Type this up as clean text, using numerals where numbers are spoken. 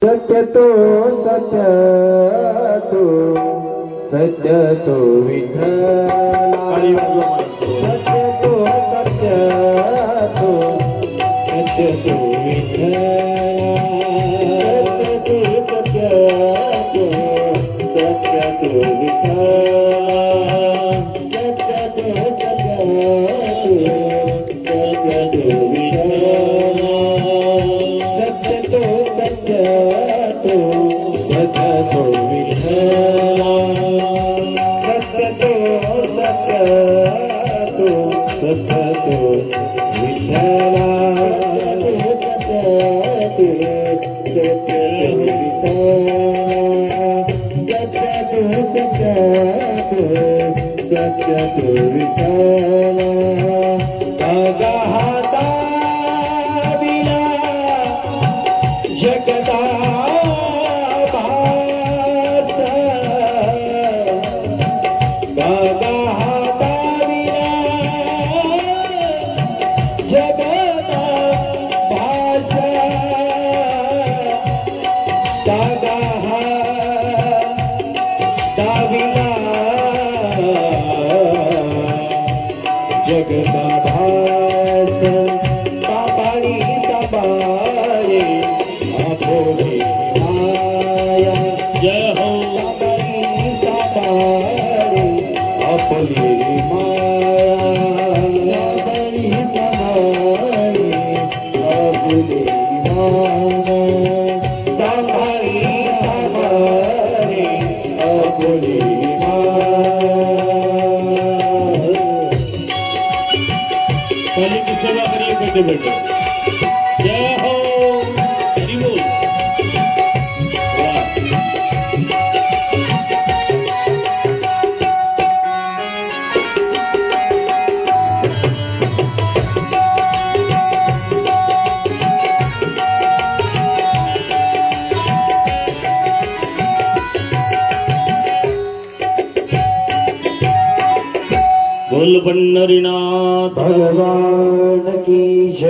सत्य तो सत्य तो सत्य तो विठ्ठला सत्य तो सत्य तो सत्य तो विठ्ठला सत्य तो सत्य तो विठ्ठला सत्य तो सत्य तो विठ्ठला सत्य तो सत्य तो सत्य तो विठ्ठला सत्य तो सत्य तो सत्य तो विठ्ठला सत्य तो विठ्ठला अगाहता विना जगता भास अगाहता विना जगता भास अगाहता विना जगता भास साबाळी साबाळे आपोले माया जय हो साबाळी साबाळे आपोले माया साबाळी साबाळे आपोले माया साबाळी साबाळे आपोले की सेवा करिए बैठे बैठे जय हो हरि बोल बोल पंढरीनाथ भगवान की जय।